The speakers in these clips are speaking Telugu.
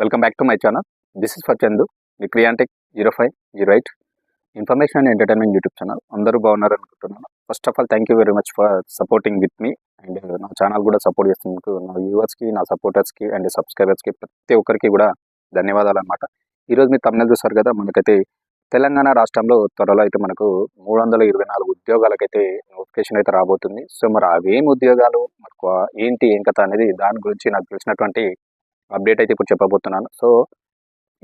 Welcome back to my channel. This is for Chandu, the Kriyantech 0508 information and entertainment YouTube channel. అందరూ బాగున్నారు అనుకుంటున్నాను. First of all thank you very much for supporting with me. And నా ఛానల్ కూడా సపోర్ట్ చేస్తున్నందుకు నా వ్యూవర్స్కి, నా సపోర్టర్స్కి అండ్ సబ్స్క్రైబర్స్కి ప్రతి ఒక్కరికి కూడా ధన్యవాదాలు అన్నమాట. ఈరోజు మీరు తమిళ చూస్తారు కదా, మనకైతే తెలంగాణ రాష్ట్రంలో త్వరలో అయితే మనకు 324 ఉద్యోగాలకైతే నోటిఫికేషన్ అయితే రాబోతుంది. సో మరి అవేం ఉద్యోగాలు, మనకు ఏంటి ఏం కథ అనేది దాని గురించి నాకు తెలిసినటువంటి అప్డేట్ అయితే ఇప్పుడు చెప్పబోతున్నాను. సో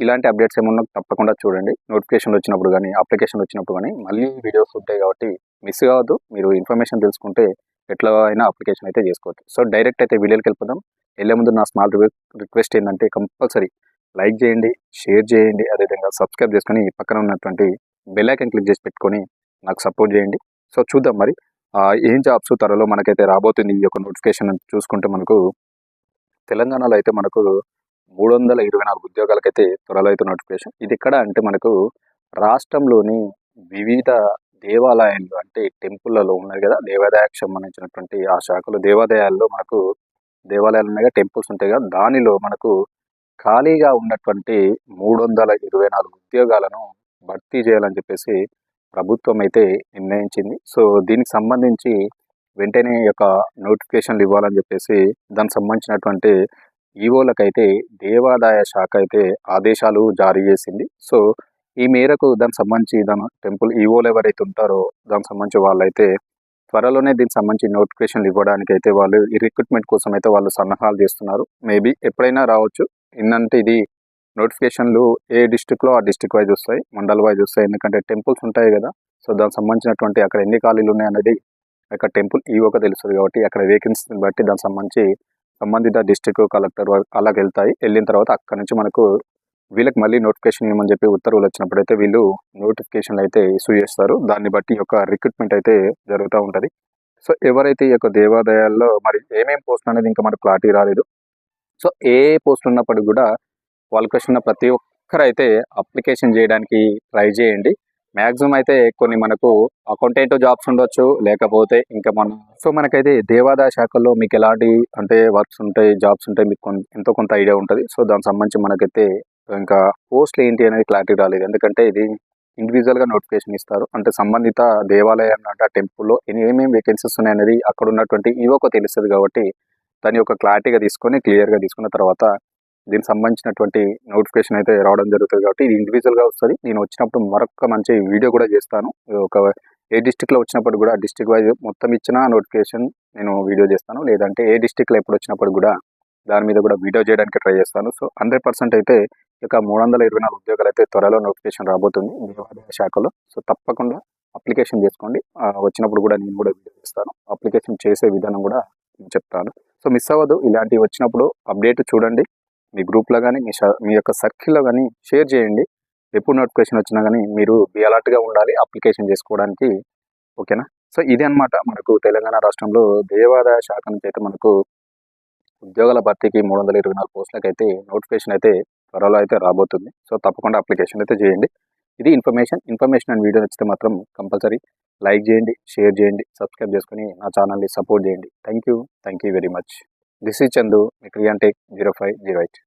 ఇలాంటి అప్డేట్స్ ఏమన్నా తప్పకుండా చూడండి. నోటిఫికేషన్ వచ్చినప్పుడు కానీ, అప్లికేషన్ వచ్చినప్పుడు కానీ మళ్ళీ వీడియోస్ ఉంటాయి కాబట్టి మిస్ కావద్దు. మీరు ఇన్ఫర్మేషన్ తెలుసుకుంటే ఎట్లా అయినా అప్లికేషన్ అయితే చేసుకోవచ్చు. సో డైరెక్ట్ అయితే వీడియోకి వెళ్ళిపోదాం. వెళ్ళే ముందు నా స్మాల్ రిక్వెస్ట్ ఏంటంటే కంపల్సరీ లైక్ చేయండి, షేర్ చేయండి, అదేవిధంగా సబ్స్క్రైబ్ చేసుకొని పక్కన ఉన్నటువంటి బెల్ ఐకాన్ క్లిక్ చేసి పెట్టుకొని నాకు సపోర్ట్ చేయండి. సో చూద్దాం మరి ఏం జాబ్స్ త్వరలో మనకైతే రాబోతుంది. ఈ యొక్క నోటిఫికేషన్ చూసుకుంటే మనకు తెలంగాణలో అయితే మనకు 324 ఉద్యోగాలకైతే త్వరలో అయితే నోటిఫికేషన్. ఇది ఎక్కడ అంటే మనకు రాష్ట్రంలోని వివిధ దేవాలయాలు, అంటే టెంపుల్లలో ఉన్నాయి కదా, దేవాదాయానికి సంబంధించినటువంటి ఆ శాఖలు, దేవాలయాల్లో మనకు దేవాలయాలు ఉన్నాయి కదా, టెంపుల్స్ ఉంటాయి కదా, దానిలో మనకు ఖాళీగా ఉన్నటువంటి 324 ఉద్యోగాలను భర్తీ చేయాలని చెప్పేసి ప్రభుత్వం అయితే నిర్ణయించింది. సో దీనికి సంబంధించి వెంటనే యొక్క నోటిఫికేషన్లు ఇవ్వాలని చెప్పేసి దానికి సంబంధించినటువంటి ఈవోలకైతే దేవాదాయ శాఖ అయితే ఆదేశాలు జారీ చేసింది. సో ఈ మేరకు దానికి సంబంధించి టెంపుల్ ఈవోలు ఎవరైతే ఉంటారో దానికి సంబంధించి వాళ్ళైతే త్వరలోనే దీనికి సంబంధించి నోటిఫికేషన్లు ఇవ్వడానికి అయితే వాళ్ళు ఈ రిక్రూట్మెంట్ కోసం అయితే వాళ్ళు సన్నాహాలు చేస్తున్నారు. మేబీ ఎప్పుడైనా రావచ్చు. ఏంటంటే ఇది నోటిఫికేషన్లు ఏ డిస్టిక్లో ఆ డిస్టిక్ వైజ్ వస్తాయి, మండల్ వైజ్ వస్తాయి. ఎందుకంటే టెంపుల్స్ ఉంటాయి కదా, సో దానికి సంబంధించినటువంటి అక్కడ ఎన్ని ఖాళీలు ఉన్నాయి అనేది అక్కడ టెంపుల్ ఈవోగా తెలుస్తుంది కాబట్టి అక్కడ వేకెన్సీని బట్టి దానికి సంబంధిత డిస్టిక్ కలెక్టర్ అలాగ వెళ్తాయి. వెళ్ళిన తర్వాత అక్కడ నుంచి మనకు వీళ్ళకి మళ్ళీ నోటిఫికేషన్ ఇవ్వమని చెప్పి ఉత్తర్వులు వచ్చినప్పుడు అయితే వీళ్ళు నోటిఫికేషన్లు అయితే ఇష్యూ చేస్తారు. దాన్ని బట్టి యొక్క రిక్రూట్మెంట్ అయితే జరుగుతూ ఉంటుంది. సో ఎవరైతే ఈ యొక్క దేవాలయాల్లో మరి ఏమేమి పోస్ట్ అనేది ఇంకా మనకు క్లారిటీ రాలేదు. సో ఏ పోస్ట్ ఉన్నప్పటికీ కూడా క్వాలిఫికేషన్ ఉన్న ప్రతి ఒక్కరైతే అప్లికేషన్ చేయడానికి ట్రై చేయండి. మ్యాక్సిమం అయితే కొన్ని మనకు అకౌంటెంట్ జాబ్స్ ఉండొచ్చు, లేకపోతే ఇంకా మనకైతే దేవాదాయ శాఖల్లో మీకు ఎలాంటి అంటే వర్క్స్ ఉంటాయి, జాబ్స్ ఉంటాయి, మీకు ఎంతో కొంత ఐడియా ఉంటుంది. సో దానికి సంబంధించి మనకైతే ఇంకా పోస్ట్లు ఏంటి అనేది క్లారిటీ రాలేదు. ఎందుకంటే ఇది ఇండివిజువల్గా నోటిఫికేషన్ ఇస్తారు. అంటే సంబంధిత దేవాలయం అంటే ఆ టెంపుల్లో ఏమేమి వేకెన్సీస్ ఉన్నాయనేది అక్కడ ఉన్నటువంటి ఈవోకు తెలుస్తుంది కాబట్టి దాని యొక్క క్లారిటీగా తీసుకొని క్లియర్గా తీసుకున్న తర్వాత దీనికి సంబంధించినటువంటి నోటిఫికేషన్ అయితే రావడం జరుగుతుంది. కాబట్టి ఇది ఇండివిజువల్గా వస్తుంది. నేను వచ్చినప్పుడు మరొక మంచి వీడియో కూడా చేస్తాను. ఒక ఏ డిస్టిక్లో వచ్చినప్పుడు కూడా డిస్టిక్ వైజ్ మొత్తం ఇచ్చిన నోటిఫికేషన్ నేను వీడియో చేస్తాను. లేదంటే ఏ డిస్టిక్లో ఎప్పుడు వచ్చినప్పుడు కూడా దాని మీద కూడా వీడియో చేయడానికి ట్రై చేస్తాను. సో 100% అయితే ఇక 324 ఉద్యోగాలు అయితే త్వరలో నోటిఫికేషన్ రాబోతుంది దేవాదాయ శాఖలో. సో తప్పకుండా అప్లికేషన్ చేసుకోండి. వచ్చినప్పుడు కూడా నేను కూడా వీడియో చేస్తాను. అప్లికేషన్ చేసే విధానం కూడా చెప్తాను. సో మిస్ అవ్వదు. ఇలాంటివి వచ్చినప్పుడు అప్డేట్ చూడండి. మీ గ్రూప్లో కానీ మీ యొక్క సర్కిల్లో కానీ షేర్ చేయండి. ఎప్పుడు నోటిఫికేషన్ వచ్చినా కానీ మీరు బి అలర్ట్గా ఉండాలి అప్లికేషన్ చేసుకోవడానికి. ఓకేనా? సో ఇది అనమాట మనకు తెలంగాణ రాష్ట్రంలో దేవాదాయ శాఖ నుంచి అయితే మనకు ఉద్యోగాల భర్తీకి 324 పోస్టులకు అయితే నోటిఫికేషన్ అయితే త్వరలో అయితే రాబోతుంది. సో తప్పకుండా అప్లికేషన్ అయితే చేయండి. ఇది ఇన్ఫర్మేషన్ అండ్ వీడియో నచ్చితే మాత్రం కంపల్సరీ లైక్ చేయండి, షేర్ చేయండి, సబ్స్క్రైబ్ చేసుకుని నా ఛానల్ని సపోర్ట్ చేయండి. Thank you very much. This is Chandu, Kriyantech 0508.